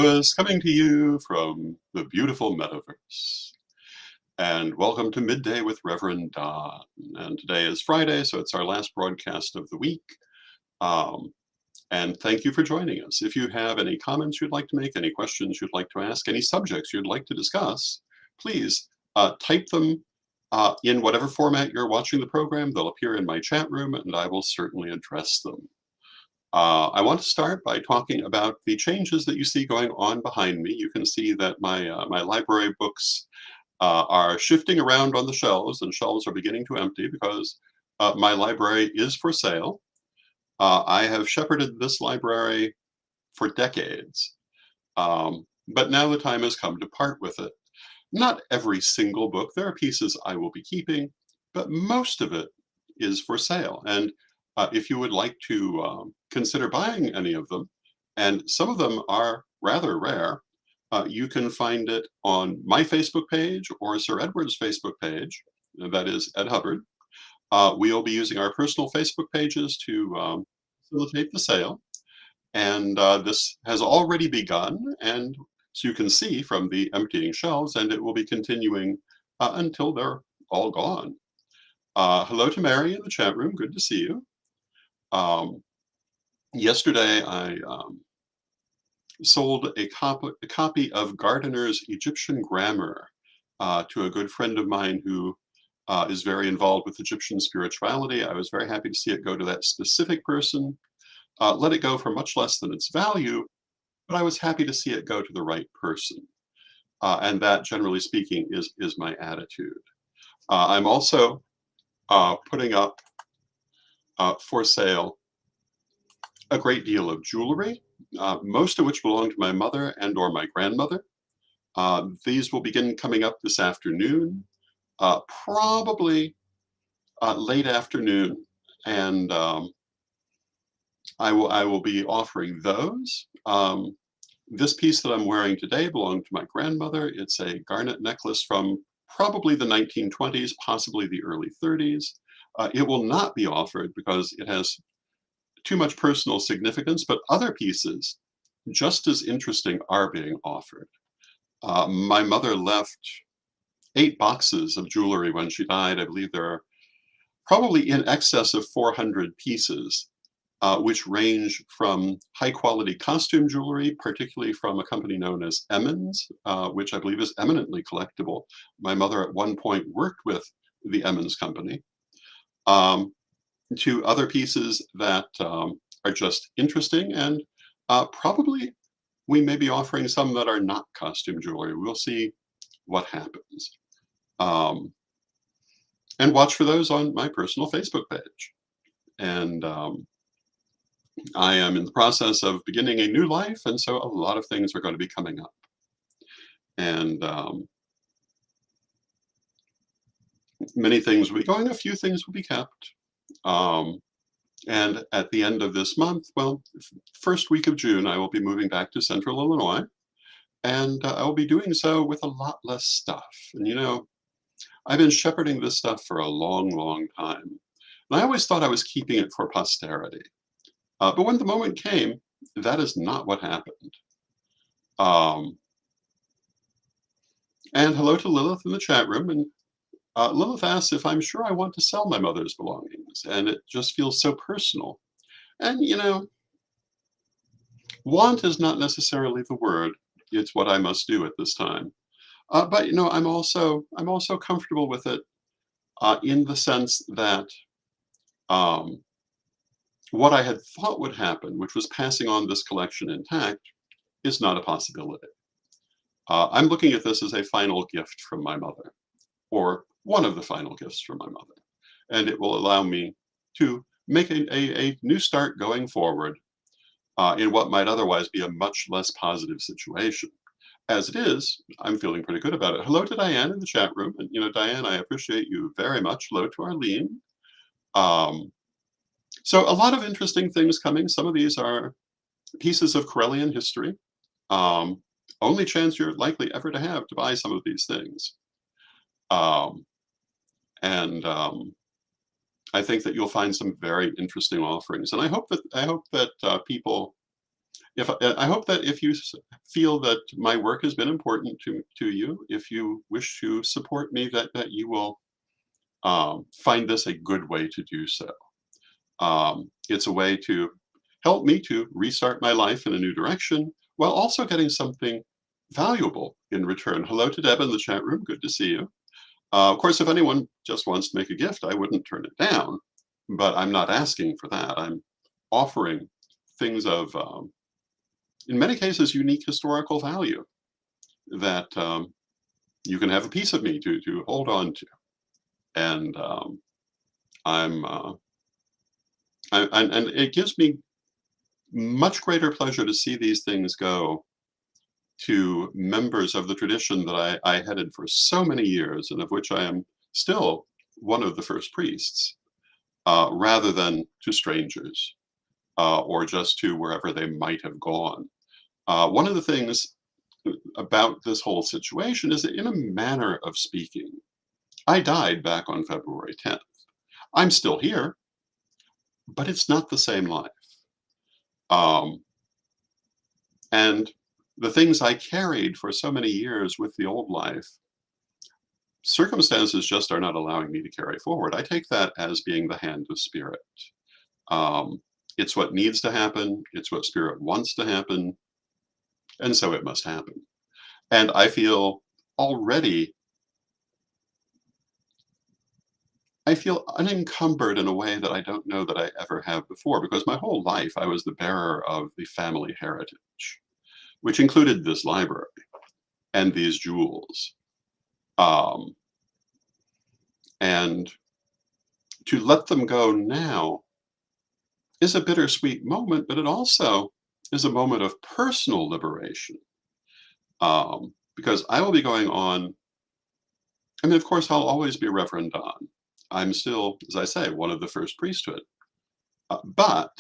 Lewis coming to you from the beautiful metaverse. And welcome to Midday with Reverend Don. And today is Friday, so it's our last broadcast of the week. And thank you for joining us. If you have any comments you'd like to make, any questions you'd like to ask, any subjects you'd like to discuss, please type them in whatever format you're watching the program. They'll appear in my chat room, and I will certainly address them. I want to start by talking about the changes that you see going on behind me. You can see that my library books are shifting around on the shelves, and shelves are beginning to empty because my library is for sale. I have shepherded this library for decades, but now the time has come to part with it. Not every single book. There are pieces I will be keeping, but most of it is for sale. And if you would like to consider buying any of them, and some of them are rather rare, you can find it on my Facebook page or Sir Edward's Facebook page, that is Ed Hubbard. We'll be using our personal Facebook pages to facilitate the sale. And this has already begun, and so you can see from the emptying shelves, and it will be continuing until they're all gone. Hello to Mary in the chat room. Good to see you. Yesterday, I sold a copy of Gardner's Egyptian Grammar to a good friend of mine who is very involved with Egyptian spirituality. I was very happy to see it go to that specific person. Let it go for much less than its value, but I was happy to see it go to the right person. And that, generally speaking, is my attitude. I'm also putting up for sale a great deal of jewelry, most of which belong to my mother and or my grandmother. These will begin coming up this afternoon, probably late afternoon, and I will be offering those. This piece that I'm wearing today belonged to my grandmother. It's a garnet necklace from probably the 1920s, possibly the early 30s. It will not be offered because it has too much personal significance, but other pieces, just as interesting, are being offered. My mother left 8 boxes of jewelry when she died. I believe there are probably in excess of 400 pieces, which range from high-quality costume jewelry, particularly from a company known as Emmons, which I believe is eminently collectible. My mother at one point worked with the Emmons company, to other pieces that are just interesting, and probably we may be offering some that are not costume jewelry. We'll see what happens. And watch for those on my personal Facebook page. And I am in the process of beginning a new life, and so a lot of things are going to be coming up. And many things will be going, a few things will be kept. And at the end of this month, well, first week of June, I will be moving back to Central Illinois, and I will be doing so with a lot less stuff. And you know, I've been shepherding this stuff for a long, long time. And I always thought I was keeping it for posterity. But when the moment came, that is not what happened. And hello to Lilith in the chat room. And Lilith asks if I'm sure I want to sell my mother's belongings, and it just feels so personal. And you know, want is not necessarily the word. It's what I must do at this time. But you know, I'm also comfortable with it in the sense that what I had thought would happen, which was passing on this collection intact, is not a possibility. I'm looking at this as a final gift from my mother, or one of the final gifts from my mother. And it will allow me to make a new start going forward in what might otherwise be a much less positive situation. As it is, I'm feeling pretty good about it. Hello to Diane in the chat room. And, you know, Diane, I appreciate you very much. Hello to Arlene. So a lot of interesting things coming. Some of these are pieces of Corellian history. Only chance you're likely ever to have to buy some of these things. I think that you'll find some very interesting offerings. And I hope that people if I hope that if you feel that my work has been important to you, if you wish to support me, that you will find this a good way to do so. It's a way to help me to restart my life in a new direction while also getting something valuable in return. Hello to Deb in the chat room. Good to see you. Of course, if anyone just wants to make a gift, I wouldn't turn it down, but I'm not asking for that. I'm offering things of, in many cases, unique historical value that you can have a piece of me to hold on to. And I'm, and it gives me much greater pleasure to see these things go to members of the tradition that I headed for so many years and of which I am still one of the first priests, rather than to strangers or just to wherever they might have gone. One of the things about this whole situation is that, in a manner of speaking, I died back on February 10th. I'm still here, but it's not the same life. Um, and the things I carried for so many years with the old life, circumstances just are not allowing me to carry forward. I take that as being the hand of spirit. Um, it's what needs to happen. It's what spirit wants to happen. And so it must happen. And I feel already, I feel unencumbered in a way that I don't know that I ever have before, because my whole life I was the bearer of the family heritage, which included this library and these jewels. Um, and to let them go now is a bittersweet moment, but it also is a moment of personal liberation. Because I will be going on, I mean, of course, I'll always be Reverend Don. I'm still, as I say, one of the first priesthood. But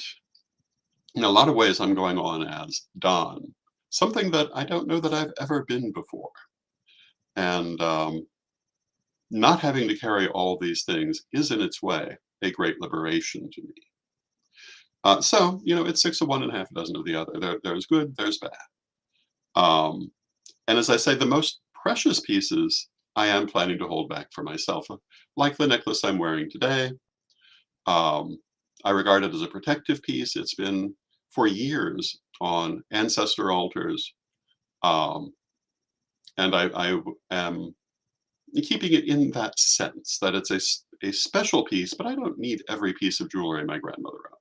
in a lot of ways, I'm going on as Don, something that I don't know that I've ever been before. And not having to carry all these things is, in its way, a great liberation to me. So, it's six of one and half a dozen of the other. There's good, there's bad. Um, and as I say, the most precious pieces I am planning to hold back for myself, like the necklace I'm wearing today. Um, I regard it as a protective piece. It's been for years on ancestor altars. Um, and I am keeping it in that sense that it's a special piece, but I don't need every piece of jewelry my grandmother owned.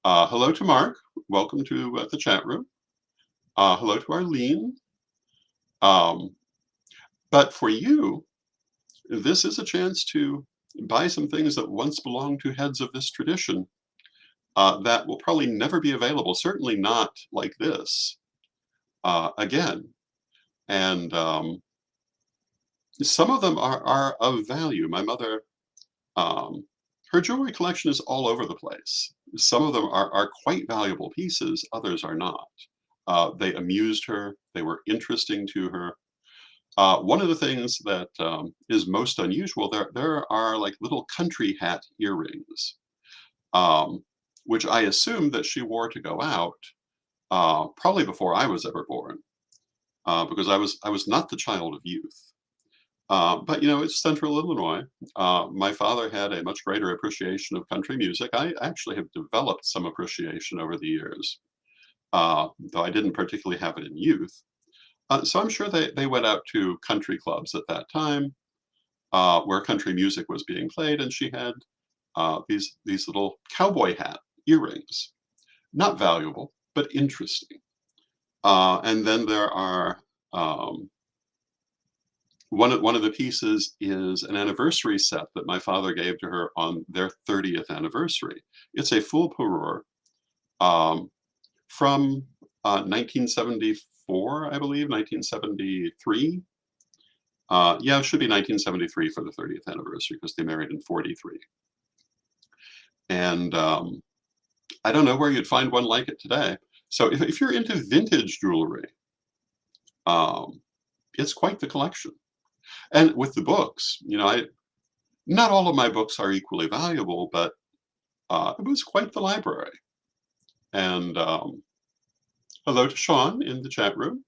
Hello to Mark. Welcome to the chat room. Hello to Arlene. But for you, this is a chance to buy some things that once belonged to heads of this tradition that will probably never be available, certainly not like this again. And some of them are of value. My mother, her jewelry collection is all over the place. Some of them are quite valuable pieces, others are not. They amused her, they were interesting to her. One of the things that is most unusual, there are like little country hat earrings, which I assume that she wore to go out, probably before I was ever born, because I was not the child of youth. But it's Central Illinois. My father had a much greater appreciation of country music. I actually have developed some appreciation over the years, though I didn't particularly have it in youth. So I'm sure they went out to country clubs at that time, where country music was being played, and she had these little cowboy hat earrings, not valuable but interesting. And then there are one of the pieces is an anniversary set that my father gave to her on their 30th anniversary. It's a full parure from 1974, I believe, 1973. Yeah, it should be 1973 for the 30th anniversary because they married in 43. And I don't know where you'd find one like it today. So if you're into vintage jewelry, it's quite the collection. And with the books, not all of my books are equally valuable, but it was quite the library. And Hello to Sean in the chat room.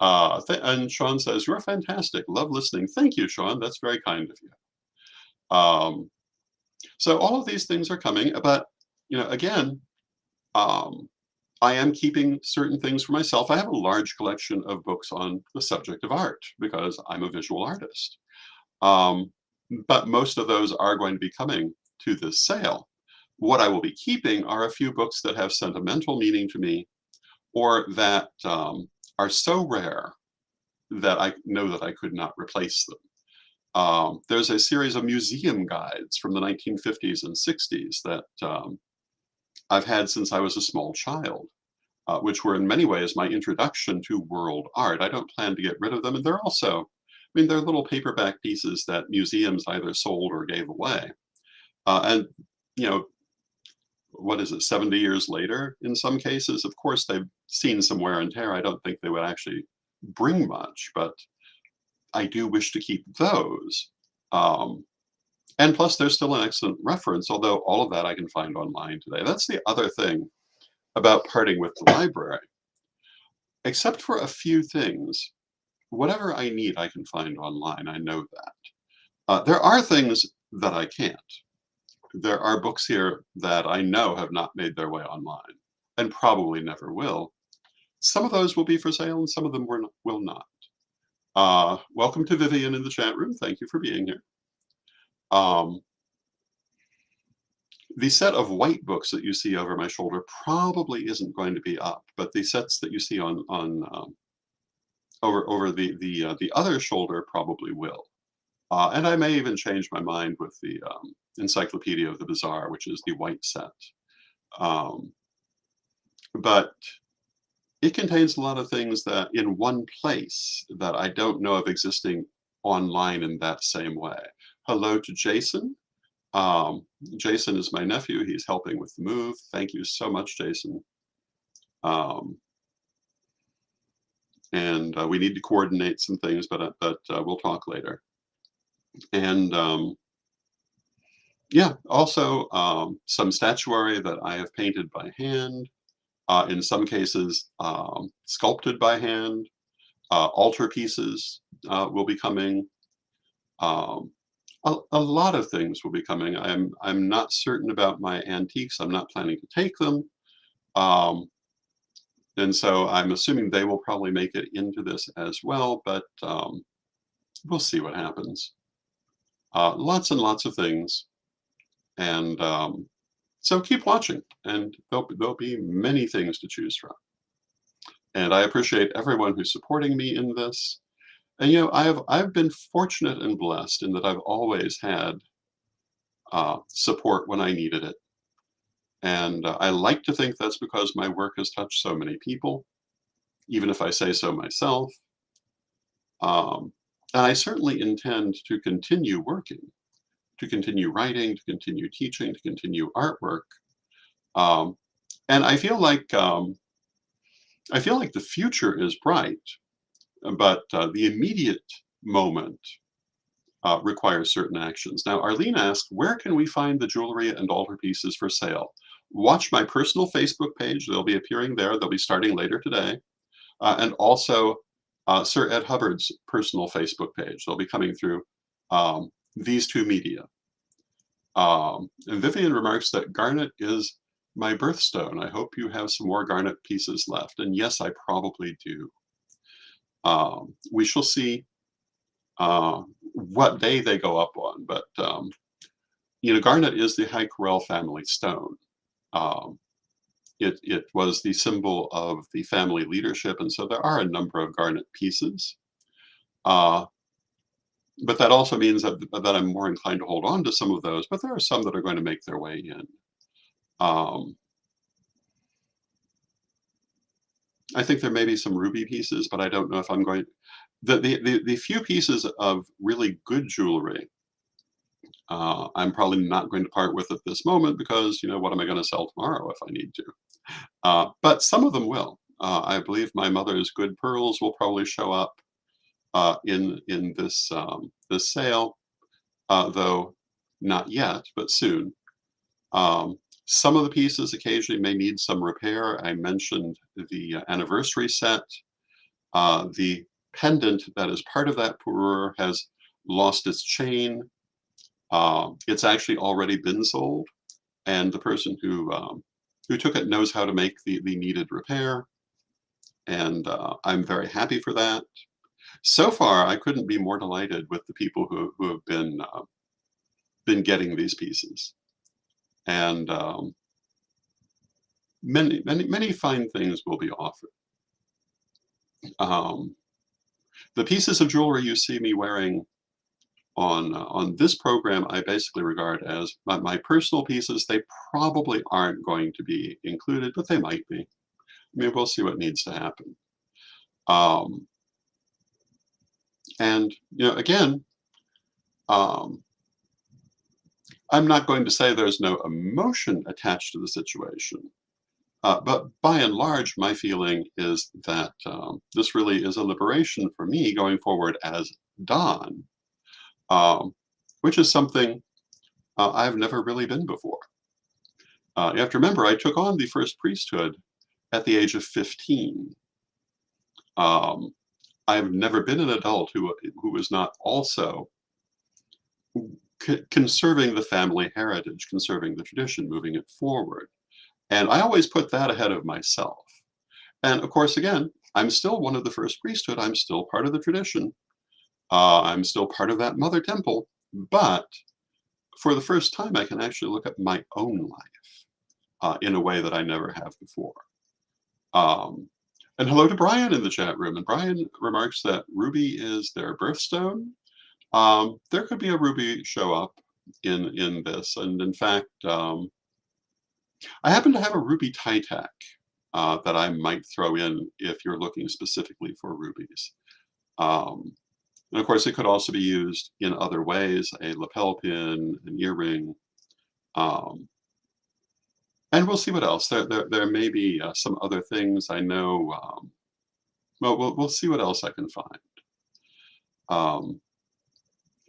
And Sean says, "You're fantastic. Love listening." Thank you, Sean. That's very kind of you. Um, so all of these things are coming, but again, um, I am keeping certain things for myself. I have a large collection of books on the subject of art because I'm a visual artist. Um, but most of those are going to be coming to this sale. What I will be keeping are a few books that have sentimental meaning to me or that are so rare that I know that I could not replace them. There's a series of museum guides from the 1950s and 60s that I've had since I was a small child, which were in many ways my introduction to world art. I don't plan to get rid of them, and they're also, I mean, they're little paperback pieces that museums either sold or gave away. And you know, what is it, 70 years later, in some cases, of course, they've seen some wear and tear. I don't think they would actually bring much, but I do wish to keep those. Um, and plus, they're still an excellent reference, although all of that I can find online today. That's the other thing about parting with the library. Except for a few things, whatever I need, I can find online. I know that. There are things that I can't. There are books here that I know have not made their way online and probably never will. Some of those will be for sale and some of them will not. Welcome to Vivian in the chat room. Thank you for being here. Um, the set of white books that you see over my shoulder probably isn't going to be up, but the sets that you see on over the other shoulder probably will. And I may even change my mind with the Encyclopedia of the Bizarre, which is the white set. Um, but it contains a lot of things that in one place that I don't know of existing online in that same way. Hello to Jason. Jason is my nephew. He's helping with the move. Thank you so much, Jason. Um, and we need to coordinate some things, but we'll talk later. And yeah, also some statuary that I have painted by hand. In some cases, sculpted by hand. Altar pieces will be coming. Um, a lot of things will be coming. I'm not certain about my antiques. I'm not planning to take them. Um, and so I'm assuming they will probably make it into this as well, but we'll see what happens. Lots and lots of things. And so keep watching, and there'll be many things to choose from. And I appreciate everyone who's supporting me in this. And I've been fortunate and blessed in that I've always had support when I needed it. And I like to think that's because my work has touched so many people, even if I say so myself. Um, and I certainly intend to continue working, to continue writing, to continue teaching, to continue artwork. Um, and I feel like the future is bright, but the immediate moment requires certain actions. Now, Arlene asked, where can we find the jewelry and altarpieces for sale? Watch my personal Facebook page. They'll be appearing there. They'll be starting later today. And also Sir Ed Hubbard's personal Facebook page. They'll be coming through these two media. And Vivian remarks that garnet is my birthstone. I hope you have some more garnet pieces left. And yes, I probably do. We shall see what day they go up on, but garnet is the High-Corel family stone. It was the symbol of the family leadership, and so there are a number of garnet pieces. But that also means that I'm more inclined to hold on to some of those, but there are some that are going to make their way in. I think there may be some ruby pieces, but I don't know if I'm going. The few pieces of really good jewelry, I'm probably not going to part with at this moment because what am I going to sell tomorrow if I need to? But some of them will. I believe my mother's good pearls will probably show up in this sale, though not yet, but soon. Some of the pieces occasionally may need some repair. I mentioned the anniversary set. The pendant that is part of that parure has lost its chain. It's actually already been sold, and the person who took it knows how to make the needed repair, and I'm very happy for that. So far, I couldn't be more delighted with the people who have been getting these pieces, and many fine things will be offered. Um, the pieces of jewelry you see me wearing on this program, I basically regard as my personal pieces. They probably aren't going to be included, but they might be. I mean, we'll see what needs to happen. Um, and again, um, I'm not going to say there's no emotion attached to the situation, but by and large, my feeling is that this really is a liberation for me going forward as Don, um, which is something I've never really been before. You have to remember, I took on the first priesthood at the age of 15. Um, I've never been an adult who was not also conserving the family heritage, conserving the tradition, moving it forward. And I always put that ahead of myself. And of course, again, I'm still one of the first priesthood. I'm still part of the tradition. I'm still part of that mother temple. But for the first time, I can actually look at my own life in a way that I never have before. Um, and hello to Brian in the chat room. And Brian remarks that ruby is their birthstone. There could be a ruby show up in this. And in fact, I happen to have a ruby tie-tack that I might throw in if you're looking specifically for rubies. And of course, it could also be used in other ways, a lapel pin, an earring, and we'll see what else. There may be some other things I know. Well, we'll see what else I can find.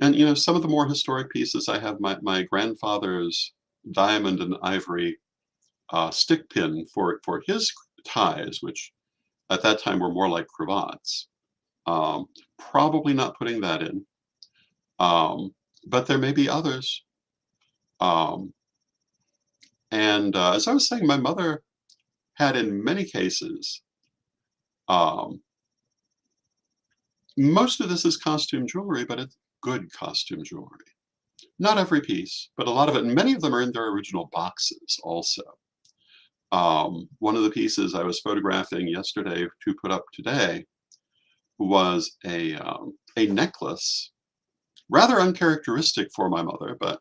And some of the more historic pieces, I have my grandfather's diamond and ivory stick pin for his ties, which at that time were more like cravats. Probably not putting that in, but there may be others. Um, and as I was saying, my mother had in many cases, um, most of this is costume jewelry, but it's good costume jewelry. Not every piece, but a lot of it, and many of them are in their original boxes also. One of the pieces I was photographing yesterday to put up today was a necklace, rather uncharacteristic for my mother, but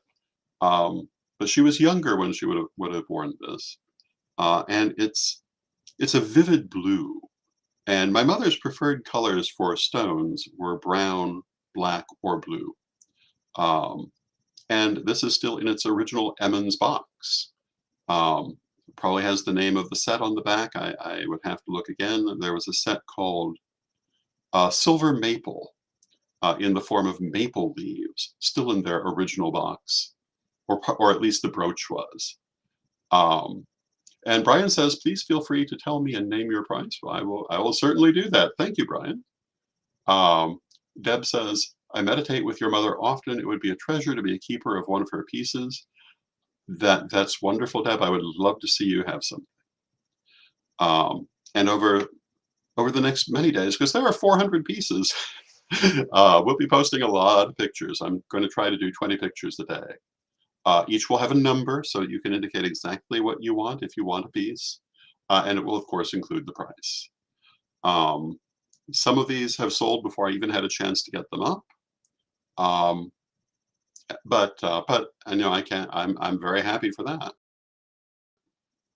she was younger when she would have worn this, and it's a vivid blue. And my mother's preferred colors for stones were brown, black, or blue. Um, and this is still in its original Emmons box. Probably has the name of the set on the back. I would have to look again. There was a set called Silver Maple in the form of maple leaves, still in their original box, or at least the brooch was. And Brian says, please feel free to tell me and name your price. Well, I will certainly do that. Thank you, Brian. Deb says, I meditate with your mother often. It would be a treasure to be a keeper of one of her pieces. That's wonderful, Deb. I would love to see you have some. And over the next many days, because there are 400 pieces, we'll be posting a lot of pictures. I'm going to try to do 20 pictures a day. Each will have a number, so you can indicate exactly what you want if you want a piece, and it will, of course, include the price. Some of these have sold before I even had a chance to get them up, but I can't. I'm very happy for that.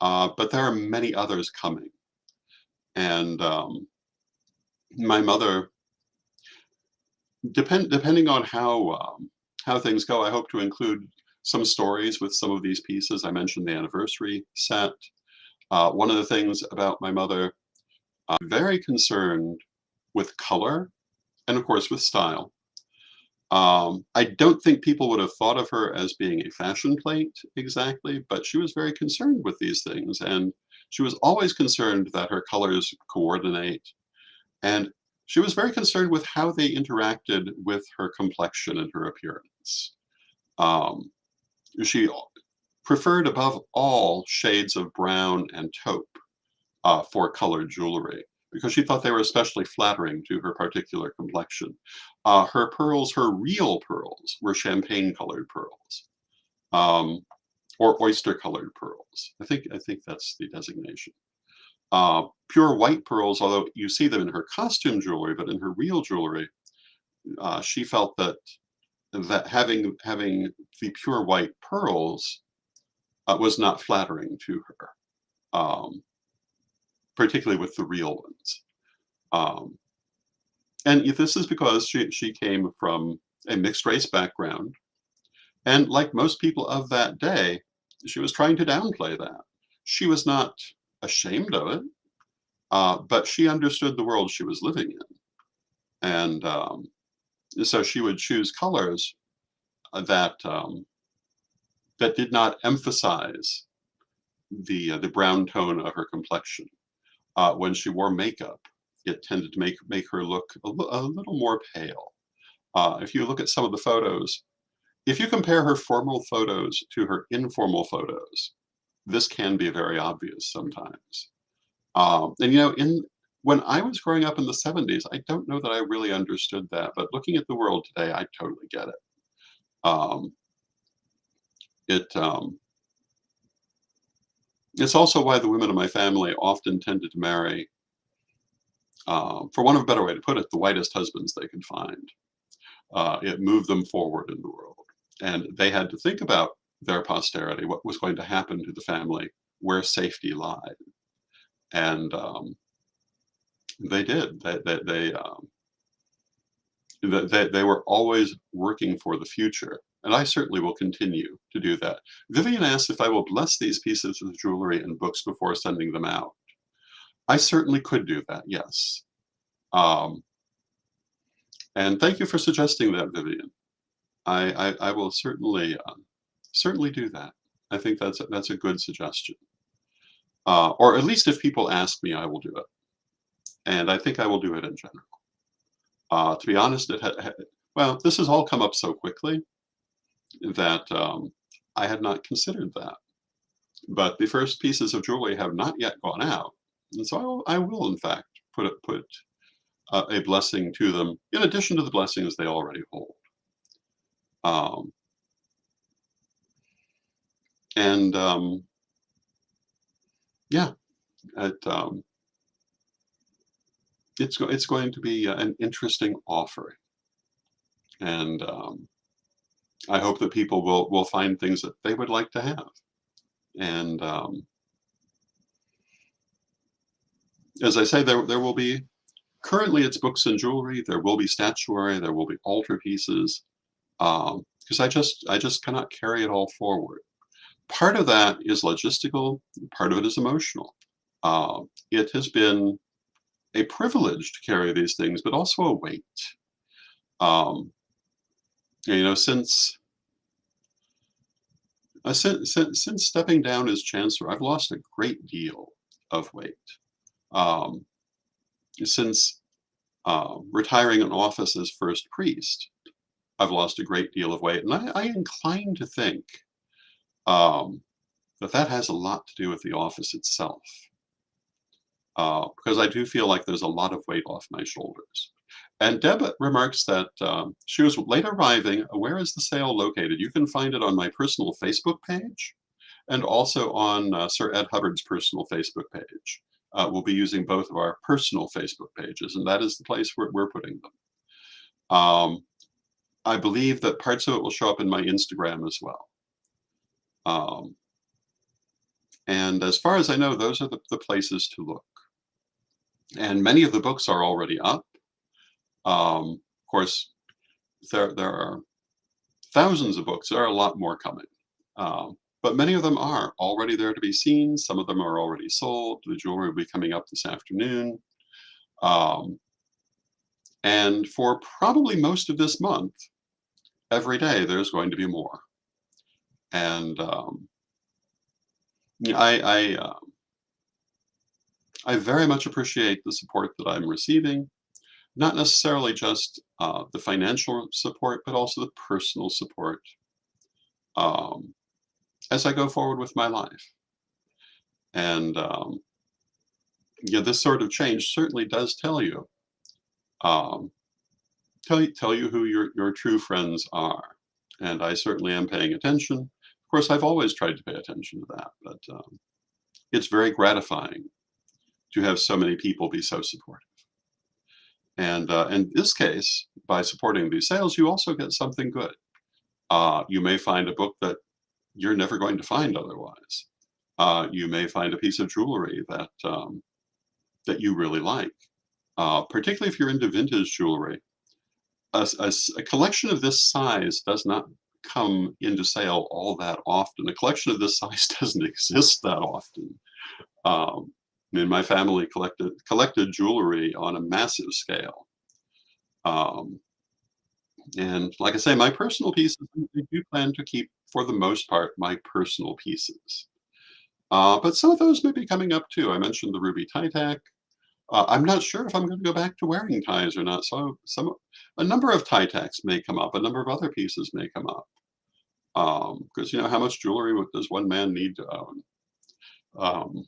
But there are many others coming, and my mother, depending on how things go, I hope to include some stories with some of these pieces. I mentioned the anniversary set. One of the things about my mother, very concerned with color and of course with style. I don't think people would have thought of her as being a fashion plate exactly, but she was very concerned with these things, and she was always concerned that her colors coordinate, and she was very concerned with how they interacted with her complexion and her appearance. Um, she preferred above all shades of brown and taupe for colored jewelry because she thought they were especially flattering to her particular complexion. Her pearls, her real pearls, were champagne colored pearls, um, or oyster colored pearls. I think that's the designation. Pure white pearls, although you see them in her costume jewelry, but in her real jewelry, she felt that having the pure white pearls was not flattering to her, um, particularly with the real ones. Um, and this is because she came from a mixed race background, and like most people of that day, she was trying to downplay that. She was not ashamed of it, but she understood the world she was living in, and so she would choose colors that did not emphasize the brown tone of her complexion. When she wore makeup, it tended to make her look a little more pale. If you look at some of the photos, if you compare her formal photos to her informal photos, this can be very obvious sometimes. And in when I was growing up in the 70s, I don't know that I really understood that, but looking at the world today, I totally get it. Um, it it's also why the women in my family often tended to marry, for want of a better way to put it, the whitest husbands they could find. It moved them forward in the world. And they had to think about their posterity, what was going to happen to the family, where safety lied. And they did. They were always working for the future. And I certainly will continue to do that. Vivian asked if I will bless these pieces of jewelry and books before sending them out. I certainly could do that, yes. Um, and thank you for suggesting that, Vivian. I will certainly do that. I think that's a good suggestion. Or at least if people ask me, I will do it, and I think I will do it in general. To be honest, well, this has all come up so quickly that I had not considered that. But the first pieces of jewelry have not yet gone out, and so I will in fact put a blessing to them in addition to the blessings they already hold. Um, and yeah, it, it's going to be an interesting offering, and I hope that people will find things that they would like to have. And as I say, there will be currently it's books and jewelry. There will be statuary. There will be altar pieces. Because I just cannot carry it all forward. Part of that is logistical. Part of it is emotional. It has been a privilege to carry these things, but also a weight. Um, since since stepping down as chancellor, I've lost a great deal of weight. Um, since retiring in office as first priest, I've lost a great deal of weight, and I incline to think um, that has a lot to do with the office itself, because I do feel like there's a lot of weight off my shoulders. And Deb remarks that she was late arriving. Where is the sale located? You can find it on my personal Facebook page and also on Sir Ed Hubbard's personal Facebook page. We'll be using both of our personal Facebook pages, and that is the place where we're putting them. I believe that parts of it will show up in my Instagram as well. Um, and as far as I know, those are the places to look. And many of the books are already up. Of course, there are thousands of books. There are a lot more coming. But many of them are already there to be seen. Some of them are already sold. The jewelry will be coming up this afternoon. Um, and for probably most of this month, every day there's going to be more. And yeah, I very much appreciate the support that I'm receiving. Not necessarily just the financial support, but also the personal support um, as I go forward with my life. And yeah, this sort of change certainly does um, tell you who your true friends are. And I certainly am paying attention. Of course, I've always tried to pay attention to that, but it's very gratifying to have so many people be so supportive. And in this case, by supporting these sales, you also get something good. You may find a book that you're never going to find otherwise. You may find a piece of jewelry that you really like, particularly if you're into vintage jewelry. A collection of this size does not come into sale all that often. A collection of this size doesn't exist that often. I mean, my family collected jewelry on a massive scale. Um, and like I say, my personal pieces, I do plan to keep, for the most part, my personal pieces. But some of those may be coming up too. I mentioned the ruby tie tack. I'm not sure if I'm going to go back to wearing ties or not. So a number of tie tacks may come up. A number of other pieces may come up. Because you know how much jewelry does one man need to own? Um,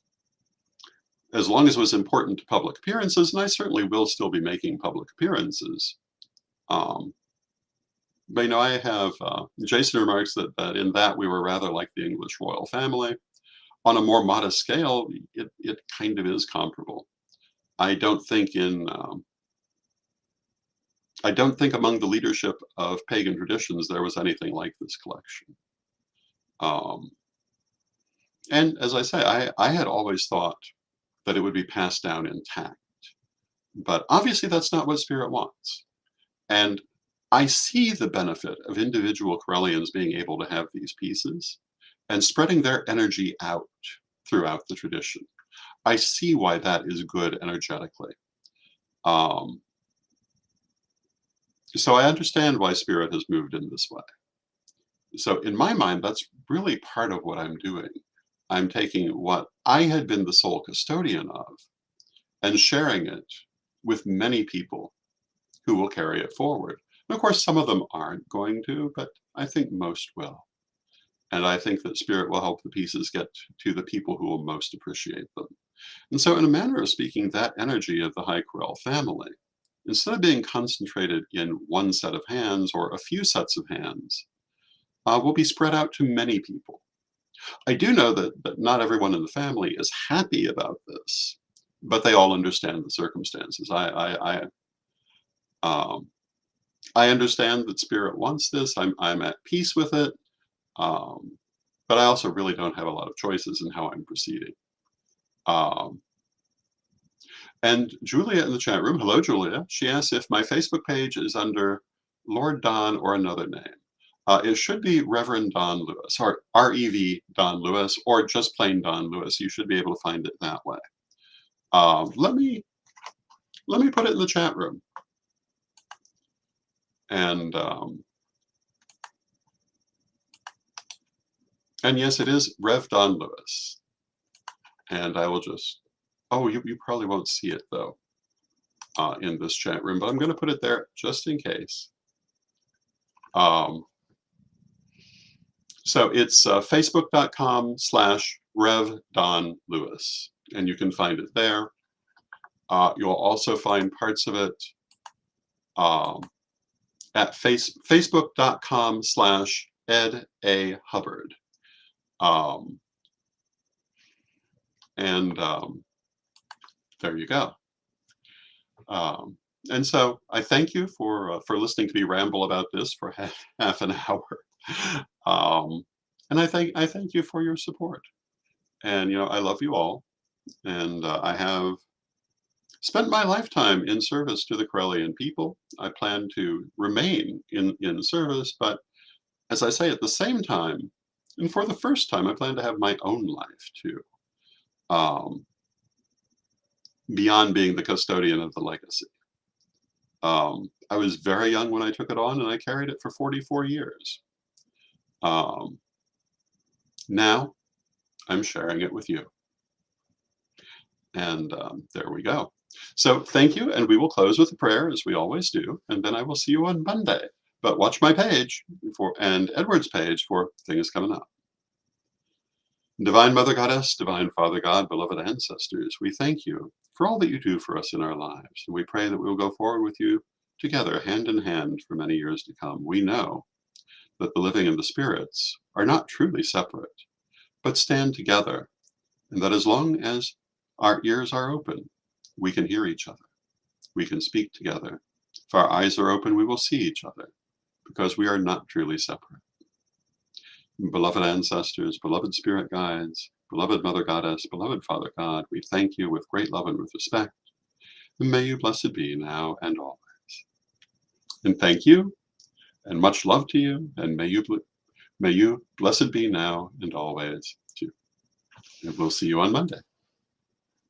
as long as it was important to public appearances, and I certainly will still be making public appearances. Um, but you know, I have Jason remarks that in that we were rather like the English royal family. On a more modest scale, it kind of is comparable. I don't think in I don't think among the leadership of pagan traditions there was anything like this collection. Um, and as I say, I had always thought that it would be passed down intact, but obviously that's not what Spirit wants. And I see the benefit of individual Corellians being able to have these pieces and spreading their energy out throughout the tradition. I see why that is good energetically. Um, so I understand why Spirit has moved in this way. So in my mind, that's really part of what I'm doing. I'm taking what I had been the sole custodian of and sharing it with many people who will carry it forward. And of course, some of them aren't going to, but I think most will. And I think that Spirit will help the pieces get to the people who will most appreciate them. And so in a manner of speaking, that energy of the High Corel family, instead of being concentrated in one set of hands or a few sets of hands, will be spread out to many people. I do know that not everyone in the family is happy about this, but they all understand the circumstances. Um, I understand that Spirit wants this. I'm at peace with it, um, but I also really don't have a lot of choices in how I'm proceeding. Um, and Julia in the chat room, hello Julia. She asks if my Facebook page is under Lord Don or another name. It should be Reverend Don Lewis, or REV Don Lewis, or just plain Don Lewis. You should be able to find it that way. Let me put it in the chat room. And yes, it is Rev Don Lewis. And I will just, oh, you probably won't see it though in this chat room, but I'm going to put it there just in case. So it's facebook.com/Rev Don Lewis, and you can find it there. You'll also find parts of it at facebook.com/Ed A. Hubbard. There you go. And so I thank you for listening to me ramble about this for half an hour. And I thank you for your support. And you know, I love you all, and I have spent my lifetime in service to the Corellian people. I plan to remain in service, but as I say, at the same time, and for the first time, I plan to have my own life too, beyond being the custodian of the legacy. I was very young when I took it on, and I carried it for 44 years. Um, Now I'm sharing it with you. And there we go. So thank you, and we will close with a prayer as we always do, and then I will see you on Monday. But watch my page and Edward's page for things coming up. Divine Mother Goddess, Divine Father God, beloved ancestors, we thank you for all that you do for us in our lives, and we pray that we will go forward with you together, hand in hand, for many years to come. We know that the living and the spirits are not truly separate, but stand together, and that as long as our ears are open, we can hear each other. We can speak together. If our eyes are open, we will see each other, because we are not truly separate. Beloved ancestors, beloved spirit guides, beloved Mother Goddess, beloved Father God, we thank you with great love and with respect, and may you blessed be now and always. And thank you, and much love to you, and may you blessed be now and always too. And we'll see you on Monday.